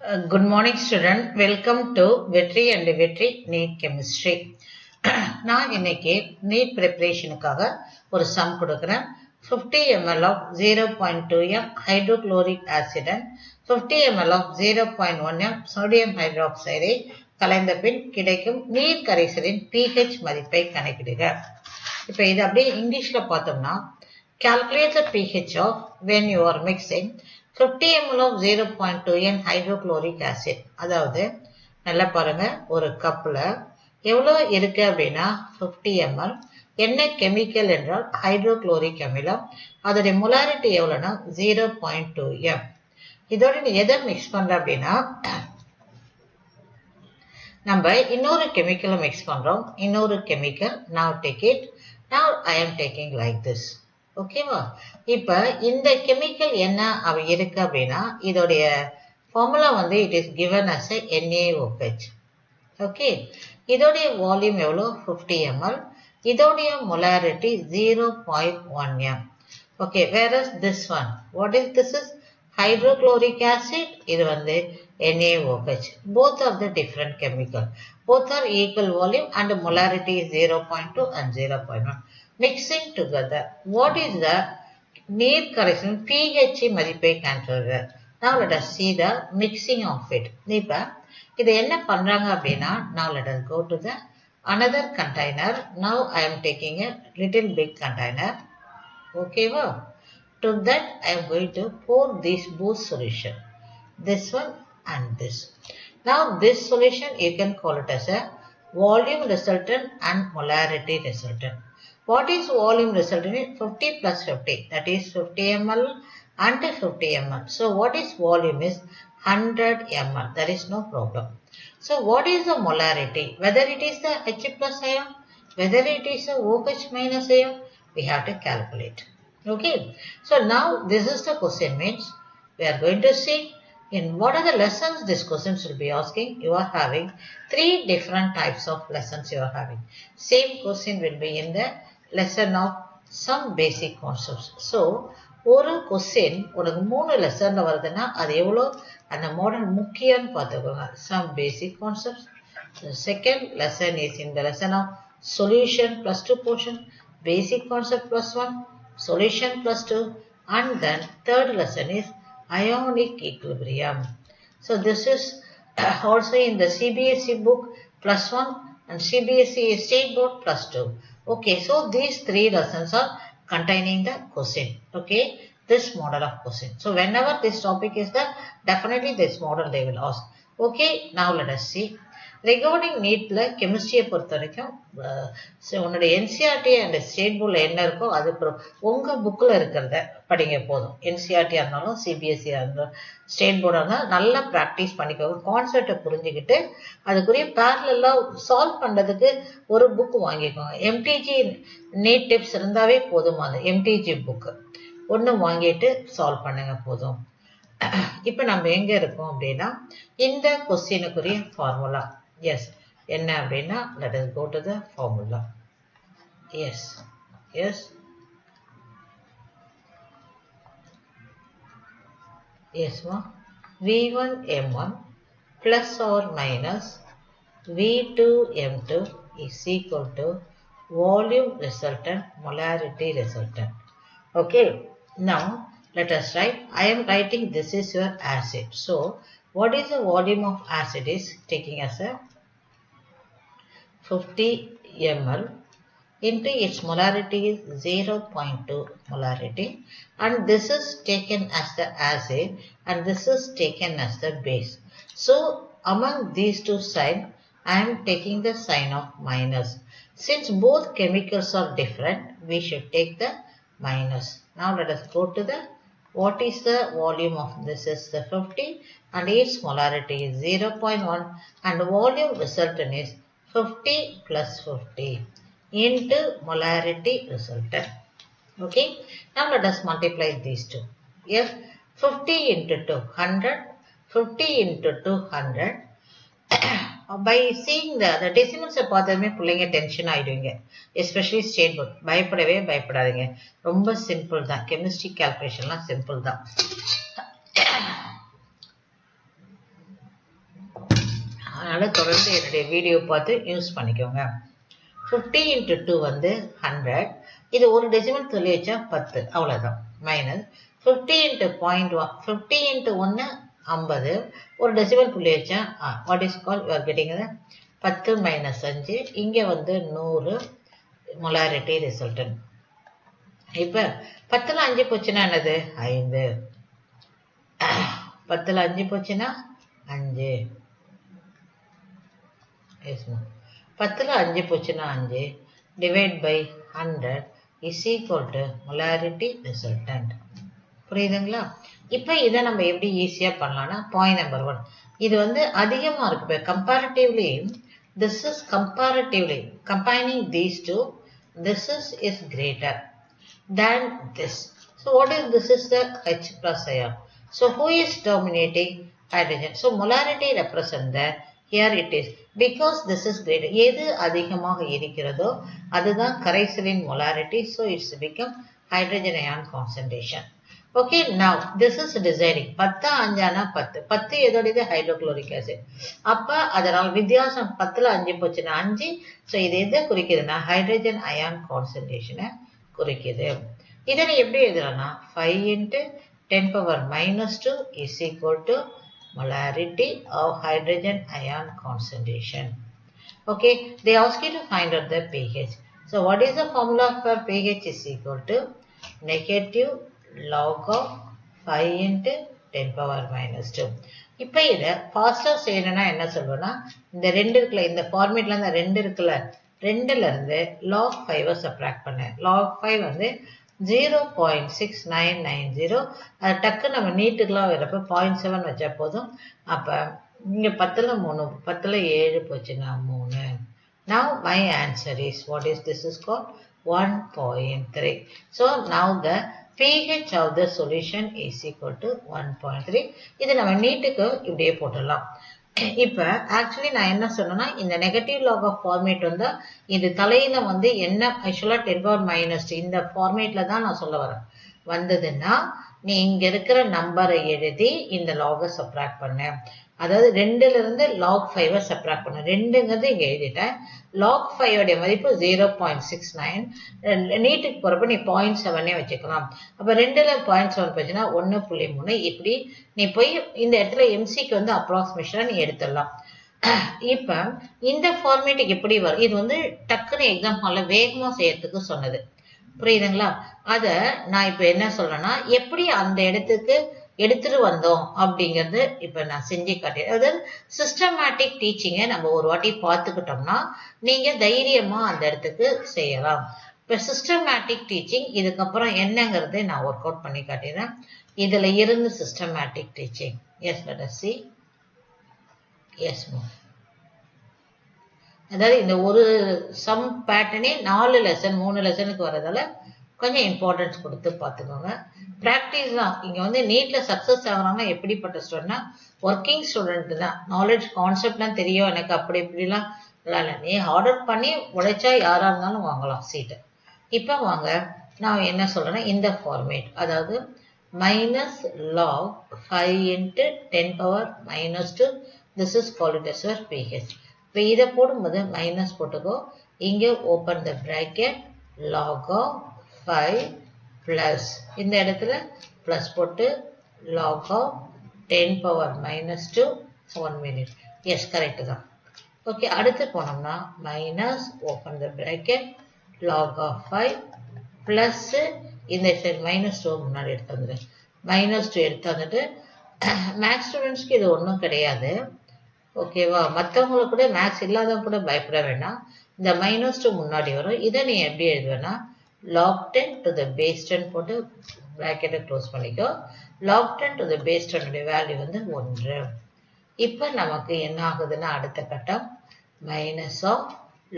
Good morning student. Welcome to Vetri and Vetri NEET Chemistry. நான் இன்னைக்கு NEET preparationக்காக ஒரு sum கொடுக்கிறேன். 50 ml of 0.2 m hydrochloric acid and 50 ml of 0.1 m sodium hydroxide கலந்த பின் கிடைக்கும் நீர் கரைசலின் pH மதிப்பை கணக்கிடுக. இப்போ இது அப்படியே இங்கிலீஷ்ல பார்த்தோம்னா calculate the pH of when you are mixing 50 ml of 0.2 n hydrochloric acid. அதாவது நல்லா பாருங்க, ஒரு கப்ல எவ்வளவு இருக்கு அப்படின்னா 50 ml. என்ன கெமிக்கல் என்றால் ஹைட்ரோக்ளோரிக் அமிலம். அதோட மொலாரிட்டி எவ்வளவுனா 0.2 m. இதோட நீ எதை மிக்ஸ் பண்ற அப்படின்னா நம்ம இன்னொரு கெமிக்கலை மிக்ஸ் பண்றோம். இன்னொரு chemical now take it. Now I am taking like this. ஓகேவா? இப்ப இந்த கெமிக்கல் என்ன இருக்கு அப்படின்னா இதோடைய ஃபார்முலா வந்து it is given as a NaOH. Okay, இதோடைய வால்யூம் எவ்வளோ 50 ml. இதோடைய molarity 0.1 m. Okay, whereas this one, what is this is hydrochloric acid. இது வந்து NaOH. Both are the different chemical. Both are equal volume and molarity is 0.2 and 0.1. Mixing together, what is the நீர் கரைசல் pH மதிப்பை கண்டுபிடிக்க. Now let us see the mixing of it. இப்ப இதை என்ன பண்றாங்க அப்படின்னா now let us go to the another container. Now I am taking a little big container. ஓகேவா? To that I am going to pour this both solution, this one and this. Now this solution you can call it as a volume resultant and molarity resultant. What is volume resultant? 50 plus 50, that is 50 ml and 50 ml. So what is volume is 100 ml. There is no problem. So what is the molarity? Whether it is the H plus ion, whether it is the OH minus ion, we have to calculate. Okay. So now this is the question means we are going to see in what are the lessons this questions will be asking. You are having 3 different types of lessons you are having. Same question will be in the lesson of some basic concepts. So ஒரு question உனக்கு 3 லெசன்ல வருதுன்னா அது எவ்வளோ அந்த model முக்கியம்னு பார்த்துக்கோங்க. Some basic concepts. The second lesson is in the lesson of solution plus 2 portion, basic concept plus 1, solution plus 2, and then third lesson is ionic equilibrium. So this is also in the CBSE book plus 1 and CBSE state board plus 2. Okay, so these 3 lessons are containing the question. Okay, this model of question. So whenever this topic is there, definitely this model they will ask. Okay, now let us see. Regarding நீட்ல கெமிஸ்ட்ரியை பொறுத்த வரைக்கும் உன்னோட NCERT and state போர்டில் என்ன இருக்கோ அது உங்க புக்கில் இருக்கிறத படிங்க போதும். என்சிஆர்டியாக இருந்தாலும் சிபிஎஸ்சியாக இருந்தாலும் ஸ்டேட் போர்டாக இருந்தாலும் நல்லா ப்ராக்டிஸ் பண்ணிக்கோங்க. கான்செப்டை புரிஞ்சுக்கிட்டு அதுக்குரிய பேரலெல்லாம் சால்வ் பண்ணுறதுக்கு ஒரு புக் வாங்கிக்கோங்க. எம்டிஜி நீட் டிப்ஸ் இருந்தாவே போதும். அது எம்டிஜி புக்கு ஒன்று வாங்கிட்டு சால்வ் பண்ணுங்க போதும். இப்போ நம்ம எங்க இருக்கோம் அப்படின்னா இந்த கொஸ்டினுக்குரிய ஃபார்முலா எஸ் என்ன அப்படின்னா let us go to the formula. Yes, yes, yes ma. V1 M1 plus or minus V2 M2 is equal to volume resultant molarity resultant. Okay, now let us write. I am writing this is your acid. So what is the volume of acid is taking as a 50 ml into its molarity is 0.2 molarity, and this is taken as the acid and this is taken as the base. So among these two signs I am taking the sign of minus. Since both chemicals are different, we should take the minus. Now let us go to the what is the volume of this is the 50 and its molarity is 0.1 and volume resultant is 50 plus 50 into molarity resultant. Okay, now let us multiply these two. If 50 into 2 100, 50 into 200. By seeing the decimals பார்த்ததுமே பிள்ளைங்க tension ஆயிடுவீங்க. Especially state board பயப்படவே பயப்படாதீங்க. ரொம்ப simple தான். Chemistry கால்குலேஷன்லாம் simple தான். அதனால் தொடர்ந்து என்னுடைய வீடியோ பார்த்து யூஸ் பண்ணிக்கோங்க. 50 into 2 வந்து 100. இது ஒரு டெசிமல் சொல்லி வச்சா 10, அவ்வளோதான். மைனஸ் 50 into 0.1, 50 into 1 50, ஒரு டெசிமல் புள்ளி வச்சா what is call you are getting 10 minus 5, இங்கே வந்து 100 மொலாரிட்டி ரிசல்டன். இப்போ 10ல் 5 போச்சுன்னா என்னது 5, 10ல் 5 போச்சுன்னா 5, 10ல் 5 போச்சுன்னா 5 divide by 100 is equal to molarity resultant. புரியுதுங்களா? இப்போ இதை நம்ம எப்படி ஈஸியாக பண்ணலாம்னா பாயிண்ட் நம்பர் 1, இது வந்து அதிகமாக இருக்கு. இப்போ comparatively this is comparatively combining these two, this is greater than this. So what is this is the H plus ion. So who is dominating? Hydrogen. So molarity represent the, here it is, because this is greater. எது அதிகமாக இருக்கிறதோ அதுதான் கரைசலின் molarity. So it's become hydrogen ion concentration. Okay, now this is deciding. 10 5 10, 10 எதோடது hydrochloric acid. அப்ப அதனால் வித்தியாசம் 10ல் 5 போச்சுன்னா 5. So இது எதை குறிக்குதுன்னா ஹைட்ரஜன் அயான் கான்சன்ட்ரேஷனை குறிக்குது. இதனை எப்படி எழுதலாம்னா 5 into 10 power minus 2 is equal to molarity of hydrogen ion concentration. Okay, they ask you to find out the pH. So what is the formula for pH is equal to negative log of 5 into 10 power minus 2. இப்போ இதை ஃபாஸ்ட்டாக செய்யணும்னா என்ன சொல்லுவோம்னா இந்த 2 இருக்குல்ல, இந்த ஃபார்மேட்ல இந்த 2 இருக்குல்ல, 2ல இருந்து log 5 சப்ராக்ட் பண்ணேன். log 5 வந்து 0.6990. அது டக்கு நம்ம நீட்டுக்கெல்லாம் வரப்போ 0.7 வச்சா போதும். அப்போ இங்கே 10ல் 3, 10ல் 7 போச்சுன்னா 3. Now my answer is, what is this is called 1.3. So now the pH of the solution is equal to 1.3. இது நம்ம நீட்டுக்கு இப்படியே போட்டுடலாம். இப்போ ஆக்சுவலி நான் என்ன சொன்னேன்னா இந்த நெகட்டிவ் லாக் ஆஃப் ஃபார்மேட் வந்து இது தலையில வந்து என்ன ஆக்சுவலாக 10 power minus இந்த ஃபார்மேட்ல தான் நான் சொல்ல வரேன். வந்ததுன்னா நீ இங்க இருக்கிற நம்பரை எழுதி இந்த லாகை சப்ராக்ட் பண்ண, அதாவது 2ல இருந்து log 5 சப்ராக்ட் பண்ண. 2ங்கிறது இங்க எழுதிட்டேன். log 5 உடைய மதிப்பு 0.69. நீட்டுக்கு போறப்ப நீ 0.7 வச்சுக்கலாம். அப்ப 2ல 0.7 போச்சுன்னா 1.3. இப்படி நீ போய் இந்த இடத்துல எம்சிக்கு வந்து அப்ராக்சிமேஷனா நீ எடுத்துடலாம். இப்ப இந்த ஃபார்மேட்டுக்கு எப்படி வரும், இது வந்து டக்குன்னு எக்ஸாம் ஹால்ல வேகமா செய்யறதுக்கு சொன்னது. புரியுதுங்களா? அத நான் இப்ப என்ன சொல்றேன்னா எப்படி அந்த இடத்துக்கு எடுத்துட்டு வந்தோம் அப்படிங்கிறது இப்ப நான் செஞ்சு காட்டேன். அதாவது சிஸ்டமேட்டிக் டீச்சிங்கை நம்ம ஒரு வாட்டி பார்த்துக்கிட்டோம்னா நீங்க தைரியமா அந்த இடத்துக்கு செய்யலாம். இப்ப சிஸ்டமேட்டிக் டீச்சிங் இதுக்கப்புறம் என்னங்கிறது நான் ஒர்க் அவுட் பண்ணி காட்டினேன். இதுல இருந்து systematic teaching. Yes, let us see. Yes, அதாவது இந்த ஒரு சம் பேட்டர்னே 4 லெசன் 3 லெசனுக்கு வரதால கொஞ்சம் இம்பார்ட்டன்ஸ் கொடுத்து பார்த்துக்கோங்க. ப்ராக்டிஸ் தான். இங்கே வந்து நீட்ல சக்ஸஸ் ஆகிறாங்கன்னா எப்படிப்பட்ட ஸ்டூடெண்ட்னா ஒர்க்கிங் ஸ்டூடெண்ட் தான். நாலேஜ் கான்செப்ட்லாம் தெரியும் எனக்கு, அப்படி இப்படிலாம் இல்லை. நீ ஆர்டர் பண்ணி உழைச்சா யாராக இருந்தாலும் வாங்கலாம் சீட்டு. இப்போ வாங்க, நான் என்ன சொல்றேன்னா இந்த ஃபார்மேட், அதாவது minus log 5 into 10 power minus 2, this is called as your pH. இப்போ இதை போடும்போது மைனஸ் போட்டுக்கோ, இங்கே open the bracket log of 5 plus இந்த இடத்துல பிளஸ் போட்டு log of 10 power minus 2 1 minute. S, correct தான். ஓகே, அடுத்து போனோம்னா minus open the bracket log of 5 plus இந்த சைடு மைனஸ் 2 முன்னாடி எடுத்து வந்துடு, மைனஸ் 2 எடுத்து வந்துட்டு மேக்ஸ் ஸ்டூடெண்ட்ஸ்க்கு இது ஒன்றும் கிடையாது. ஓகேவா? மற்றவங்களுக்கு கூட மேக்ஸ் இல்லாதவங்க கூட பயப்பட வேண்டாம். இந்த மைனஸ் 2 முன்னாடி வரும். இதை நீ எப்படி எழுதுவேன்னா log 10 to the base 10 போட்டு பிராக்கெட்டை க்ளோஸ் பண்ணிக்கோ. log 10 to the base 10 உடைய வேல்யூ வந்து 1. இப்போ நமக்கு என்ன ஆகுதுன்னா அடுத்த கட்டம் மைனஸ் ஆஃப்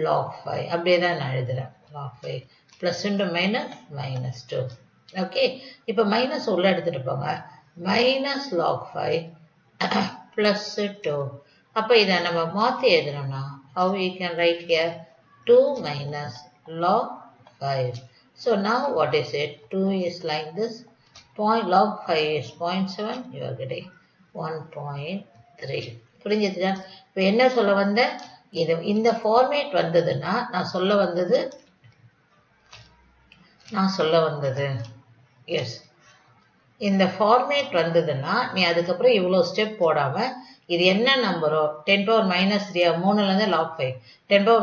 log 5 அப்படியே தான் நான் எழுதுறேன். log 5 plus into minus minus 2. Okay, இப்போ மைனஸ் உள்ள எடுத்துட்டு போங்க. Minus log 5 plus 2. அப்போ இதை நம்ம மாற்றி எழுதணும்னா how we can write here 2 minus log 5. So now what is it? 2 is like this. Log 5 is 0.7. You are getting 1.3. புரிஞ்சுதுங்க. இப்போ என்ன சொல்ல வந்த, இது இந்த ஃபார்மேட் வந்ததுன்னா நான் சொல்ல வந்தது எஸ், இந்த ஃபார்மேட் வந்ததுன்னா நீ அதுக்கப்புறம் இவ்வளோ ஸ்டெப் போடாம இது என்ன நம்பரோ 10⁻³ 3லேருந்து log 5, 10⁻⁴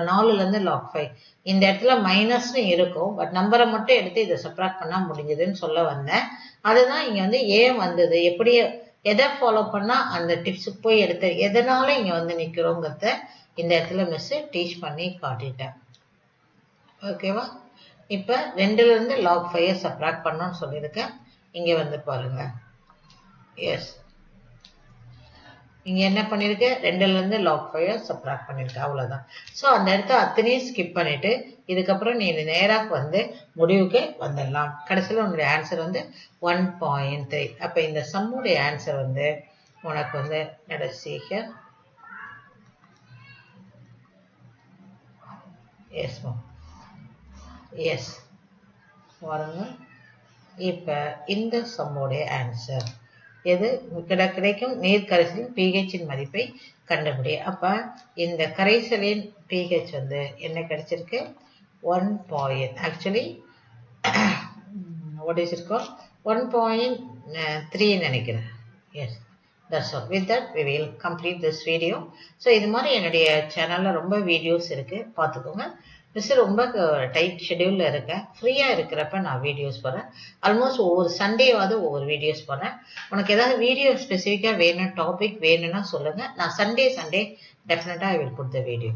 4லேருந்து log 5, இந்த இடத்துல மைனஸ்னு இருக்கும், பட் நம்பரை மட்டும் எடுத்து இதை சப்ராக்ட் பண்ணா முடிஞ்சதுன்னு சொல்ல வந்தேன். அதுதான் இங்க வந்து ஏன் வந்தது, எப்படி எதை ஃபாலோ பண்ணா அந்த டிப்ஸுக்கு போய் எடுத்து எதனால இங்க வந்து நிக்கிறோங்கிறத இந்த இடத்துல மிஸ் டீச் பண்ணி காட்டிட்டேன். ஓகேவா? இப்ப 2லேருந்து log 5 சப்ராக்ட் பண்ணணும்னு சொல்லியிருக்கேன். இங்க வந்து பாருங்க, எஸ், இங்க என்ன பண்ணிருக்கேன், 2லேருந்து log 5 சப்ராக்ட் பண்ணிருக்கேன், அவ்வளவுதான். ஸோ அந்த இடத்த அத்தனையும் ஸ்கிப் பண்ணிட்டு இதுக்கப்புறம் நீ நேராக வந்து முடிவுக்கு வந்துடலாம். கடைசியில் உன்னுடைய ஆன்சர் வந்து 1.3. அப்ப இந்த சம்முடைய ஆன்சர் வந்து உனக்கு வந்து நடசீக எஸ் எஸ் பாருங்க. இப்ப இந்த சம்முடைய ஆன்சர் எது கிடைக்கும், நீர் கரைசலின் pHன் மதிப்பை கண்டுபிடி. அப்ப இந்த கரைசலின் pH வந்து என்ன கிடைச்சிருக்கு, 1. Actually what is it called, 1.3 நினைக்கிறேன். Yes, that's all. With that we will complete this video. So இது மாதிரி என்னுடைய சேனல்ல ரொம்ப வீடியோஸ் இருக்கு, பார்த்துக்கோங்க. மிஸ் ரொம்ப டைட் ஷெடியூல்ல இருக்கேன். ஃப்ரீயா இருக்கிறப்ப நான் வீடியோஸ் போடுறேன். ஆல்மோஸ்ட் ஒவ்வொரு சண்டேவாவது ஒவ்வொரு வீடியோஸ் போடுறேன். உனக்கு ஏதாவது வீடியோ ஸ்பெசிஃபிக்கா வேணும், டாபிக் வேணும்னா சொல்லுங்க. நான் Sunday definitely I will put the video.